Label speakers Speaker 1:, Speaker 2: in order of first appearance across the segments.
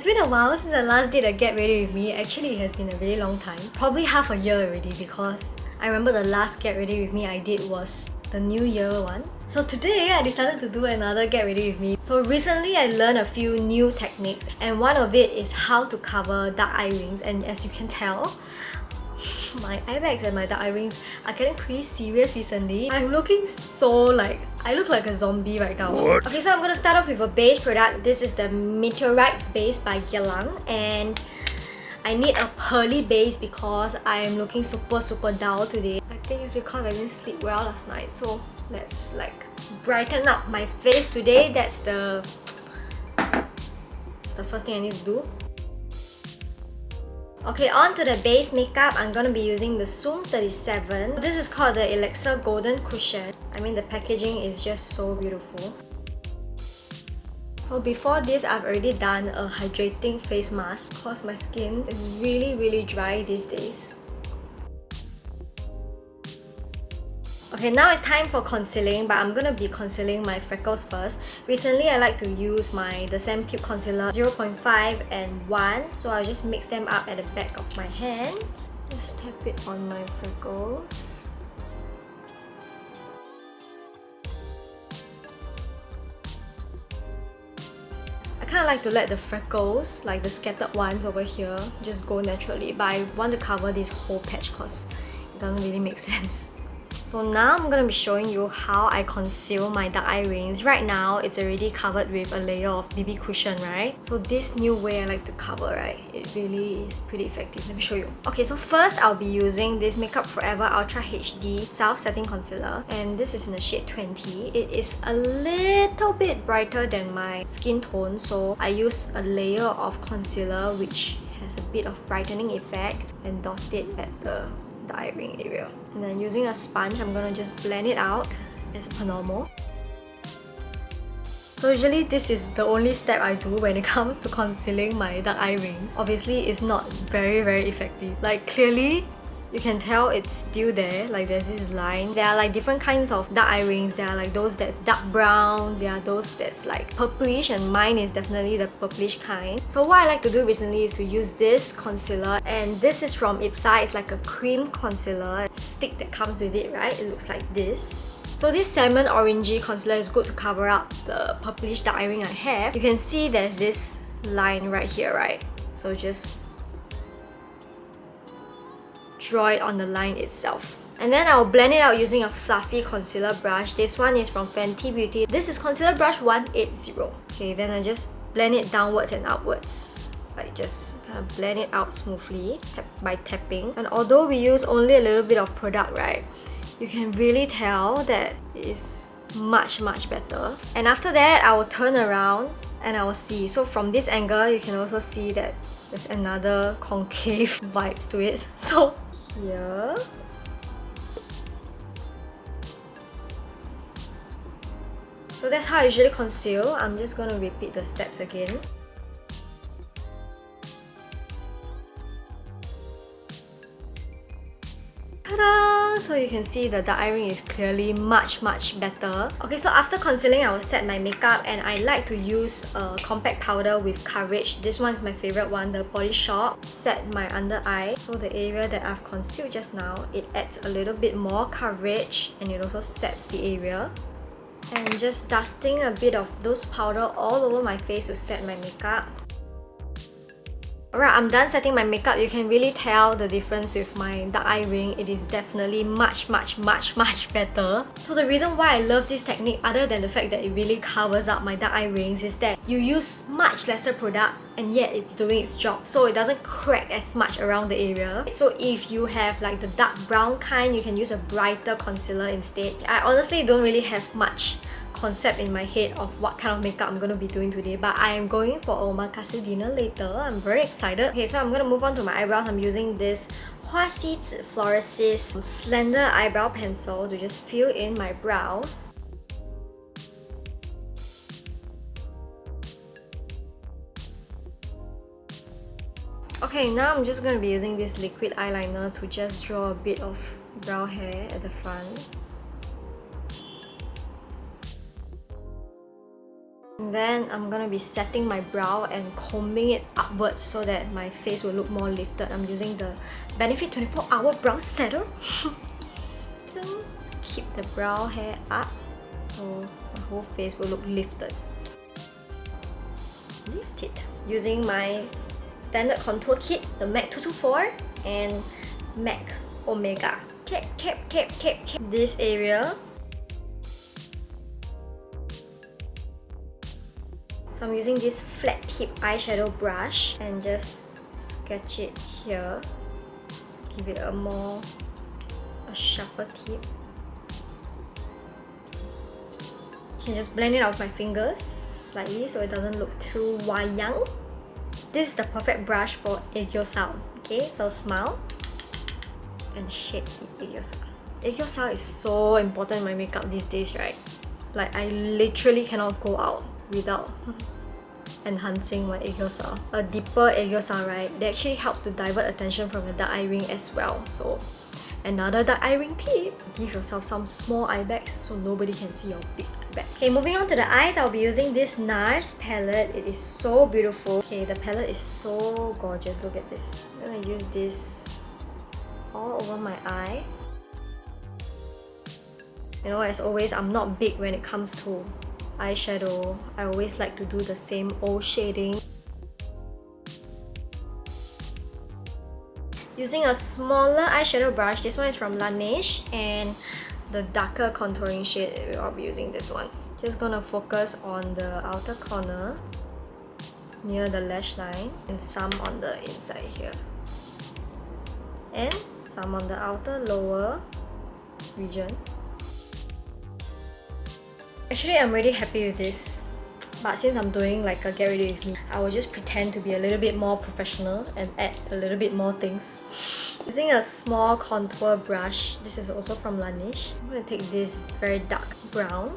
Speaker 1: been a while since I last did a get ready with me. Actually, it has been a really long time. Probably half a year already, because I remember the last get ready with me I did was the New Year one. So today I decided to do another get ready with me. So recently I learned a few new techniques, and one of it is how to cover dark eye rings. And as you can tell, my eye bags and my dark eye rings are getting pretty serious recently. I'm looking so I look like a zombie right now. What? Okay, so I'm gonna start off with a base product. This is the Meteorites base by GRWM, and I need a pearly base because I am looking super dull today. I think it's because I didn't sleep well last night. So let's brighten up my face today. That's the first thing I need to do. Okay, on to the base makeup. I'm gonna be using the Zoom 37. This is called the Elixir Golden Cushion. I mean, the packaging is just so beautiful. So before this, I've already done a hydrating face mask because my skin is really dry these days. Okay, now it's time for concealing, but I'm gonna be concealing my freckles first. Recently, I like to use the Sam Cube Concealer 0.5 and 1, so I'll just mix them up at the back of my hands. Just tap it on my freckles. I kind of like to let the freckles, like the scattered ones over here, just go naturally, but I want to cover this whole patch because it doesn't really make sense. So now I'm going to be showing you how I conceal my dark eye rings. Right now, it's already covered with a layer of BB cushion, right? So this new way I like to cover, right? It really is pretty effective. Let me show you. Okay, so first I'll be using this Makeup Forever Ultra HD Self-Setting Concealer. And this is in the shade 20. It is a little bit brighter than my skin tone. So I use a layer of concealer which has a bit of brightening effect and dot it at the eye ring area. And then using a sponge, I'm gonna just blend it out as per normal. So usually this is the only step I do when it comes to concealing my dark eye rings. Obviously, it's not very effective. Like clearly, you can tell it's still there, like there's this line. There are like different kinds of dark eye rings. There are like those that's dark brown, there are those that's like purplish, and mine is definitely the purplish kind. So what I like to do recently is to use this concealer, and this is from Ipsa. It's like a cream concealer stick that comes with it, right? It looks like this. So this salmon orangey concealer is good to cover up the purplish dark eye ring I have. You can see there's this line right here, right? So just draw it on the line itself. And then I'll blend it out using a fluffy concealer brush. This one is from Fenty Beauty. This is concealer brush 180. Okay, then I just blend it downwards and upwards. Like just kind of blend it out smoothly by tapping. And although we use only a little bit of product, right, you can really tell that it is much better. And after that, I will turn around and I will see. So from this angle, you can also see that there's another concave vibes to it. So here. So that's how I usually conceal. I'm just going to repeat the steps again. Ta-da! So you can see the dark eye ring is clearly much better. Okay, so after concealing, I will set my makeup, and I like to use a compact powder with coverage. This one is my favorite one, the Body Shop. Set my under eye. So the area that I've concealed just now, it adds a little bit more coverage, and it also sets the area. And just dusting a bit of those powder all over my face to set my makeup. Alright, I'm done setting my makeup. You can really tell the difference with my dark eye ring. It is definitely much better. So the reason why I love this technique, other than the fact that it really covers up my dark eye rings, is that you use much lesser product and yet it's doing its job. So it doesn't crack as much around the area. So if you have like the dark brown kind, you can use a brighter concealer instead. I honestly don't really have much concept in my head of what kind of makeup I'm going to be doing today, but I am going for omakase dinner later. I'm very excited. Okay, so I'm going to move on to my eyebrows. I'm using this Hua Xi Fluoresist slender eyebrow pencil to just fill in my brows. Okay, now I'm just going to be using this liquid eyeliner to just draw a bit of brow hair at the front. And then I'm gonna be setting my brow and combing it upwards so that my face will look more lifted. I'm using the Benefit 24-Hour Brow Setter to keep the brow hair up so my whole face will look lifted. Lift it. Using my standard contour kit, the MAC 224 and MAC Omega. Tap this area. So I'm using this flat tip eyeshadow brush and just sketch it here. Give it a sharper tip. You can just blend it out with my fingers slightly so it doesn't look too wayang. This is the perfect brush for aegyo-sao. Okay, so smile and shade the aegyo-sao. Aegyo-sao is so important in my makeup these days, right? Like, I literally cannot go out without enhancing my aegyo-sao. A deeper aegyo-sao, right, that actually helps to divert attention from the dark eye ring as well. So another dark eye ring tip, give yourself some small eye bags so nobody can see your big eye bag. Okay, moving on to the eyes, I'll be using this NARS palette. It is so beautiful. Okay, the palette is so gorgeous. Look at this. I'm gonna use this all over my eye. You know, as always, I'm not big when it comes to eyeshadow. I always like to do the same old shading. Using a smaller eyeshadow brush, this one is from Laneige, and the darker contouring shade, I'll be using this one. Just gonna focus on the outer corner near the lash line and some on the inside here. And some on the outer lower region. Actually, I'm really happy with this. But since I'm doing like a get ready with me, I will just pretend to be a little bit more professional and add a little bit more things. Using a small contour brush, this is also from Laneige. I'm going to take this very dark brown.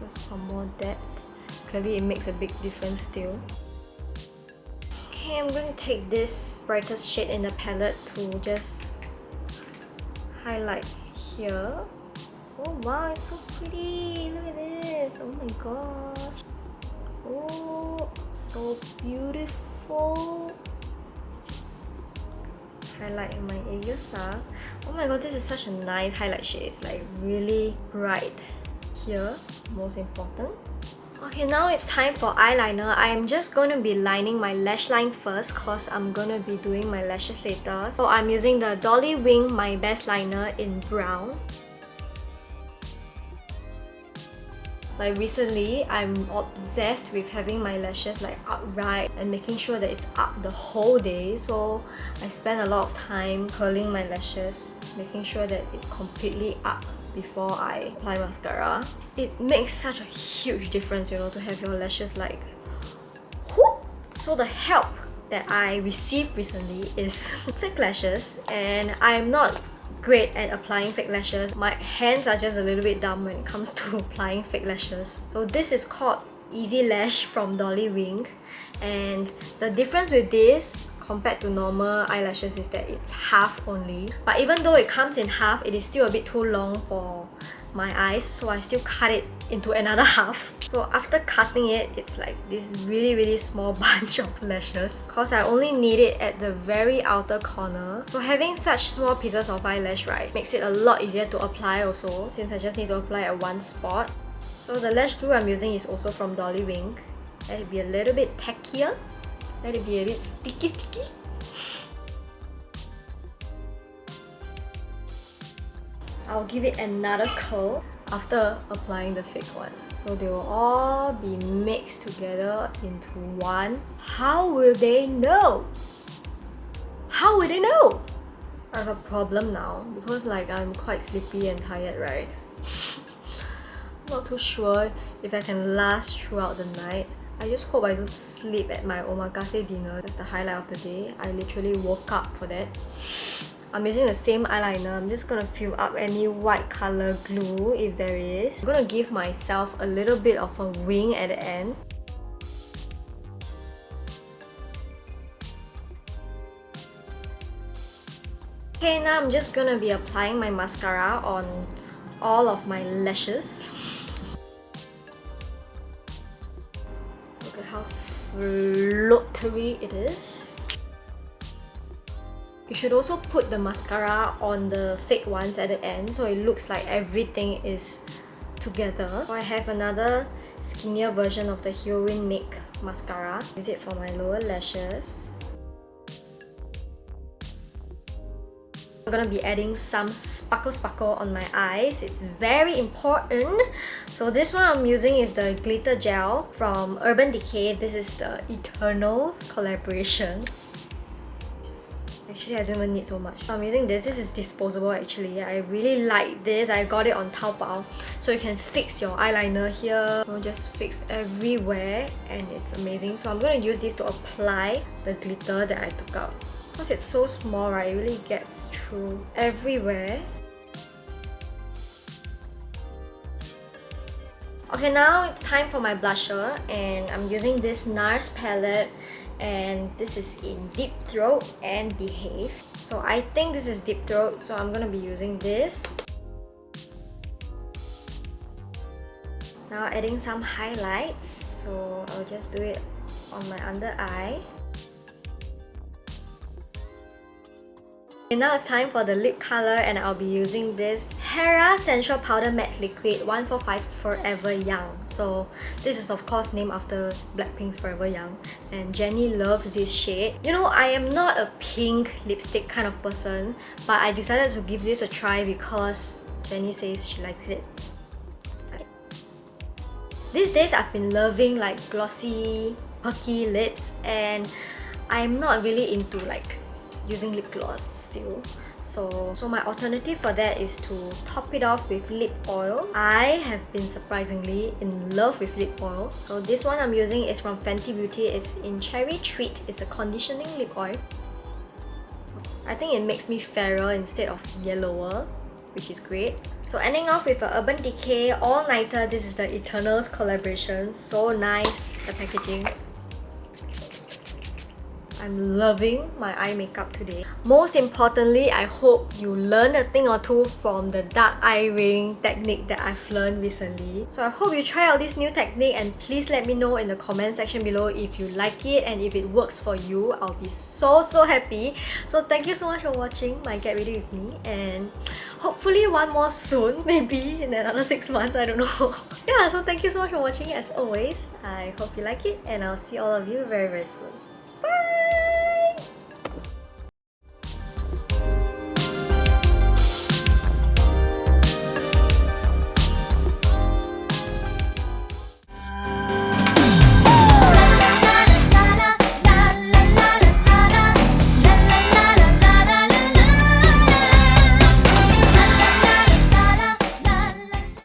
Speaker 1: Just for more depth. Clearly it makes a big difference still. Okay, I'm going to take this brightest shade in the palette to just highlight here. Oh wow, it's so pretty! Look at this! Oh my gosh! Oh, so beautiful! Highlight my aegyo-sao. Oh my god, this is such a nice highlight shade. It's like really bright here, most important. Okay, now it's time for eyeliner. I'm just going to be lining my lash line first because I'm going to be doing my lashes later. So I'm using the Dolly Wing My Best Liner in brown. Like recently, I'm obsessed with having my lashes like upright and making sure that it's up the whole day. So I spend a lot of time curling my lashes, making sure that it's completely up before I apply mascara. It makes such a huge difference, you know, to have your lashes like whoop. So the help that I received recently is fake lashes, and I'm not great at applying fake lashes. My hands are just a little bit dumb when it comes to applying fake lashes. So this is called Easy Lash from Dolly Wing, and the difference with this compared to normal eyelashes is that it's half only. But even though it comes in half, it is still a bit too long for my eyes, so I still cut it into another half. So after cutting it, it's like this really small bunch of lashes because I only need it at the very outer corner. So having such small pieces of eyelash, right, makes it a lot easier to apply also, since I just need to apply at one spot. So the lash glue I'm using is also from Dolly Wing. Let it be a little bit tackier. Let it be a bit sticky. I'll give it another curl after applying the fake one. So they will all be mixed together into one. How will they know? How will they know? I have a problem now because like I'm quite sleepy and tired, right? Not too sure if I can last throughout the night. I just hope I don't sleep at my omakase dinner. That's the highlight of the day. I literally woke up for that. I'm using the same eyeliner. I'm just gonna fill up any white color glue if there is. I'm gonna give myself a little bit of a wing at the end. Okay, now I'm just gonna be applying my mascara on all of my lashes. fluttery it is. You should also put the mascara on the fake ones at the end so it looks like everything is together. So I have another skinnier version of the Heroine Make mascara. Use it for my lower lashes. I'm gonna be adding some sparkle on my eyes. It's very important. So this one I'm using is the glitter gel from Urban Decay. This is the Eternals collaboration. Actually, I don't even need so much. So I'm using this. This is disposable actually. I really like this. I got it on Taobao. So you can fix your eyeliner here. You know, just fix everywhere and it's amazing. So I'm going to use this to apply the glitter that I took out. Because it's so small, right? It really gets through everywhere. Okay, now it's time for my blusher and I'm using this NARS palette and this is in Deep Throat and Behave. So I think this is Deep Throat, so I'm gonna be using this. Now adding some highlights, so I'll just do it on my under eye. And now it's time for the lip color and I'll be using this Hera Sensual Powder Matte Liquid 145 Forever Young. So this is of course named after Blackpink's Forever Young and Jennie loves this shade. You know, I am not a pink lipstick kind of person, but I decided to give this a try because Jennie says she likes it. These days I've been loving like glossy, perky lips and I'm not really into like using lip gloss still. So my alternative for that is to top it off with lip oil. I have been surprisingly in love with lip oil. So this one I'm using is from Fenty Beauty. It's in Cherry Treat. It's a conditioning lip oil. I think it makes me fairer instead of yellower, which is great. So ending off with a Urban Decay All Nighter. This is the Eternals collaboration. So nice, the packaging. I'm loving my eye makeup today. Most importantly, I hope you learned a thing or two from the dark eye ring technique that I've learned recently. So I hope you try out this new technique and please let me know in the comment section below if you like it and if it works for you. I'll be so happy. So thank you so much for watching my Get Ready With Me and hopefully one more soon, maybe in another 6 months, I don't know. Yeah, so thank you so much for watching as always. I hope you like it and I'll see all of you very soon.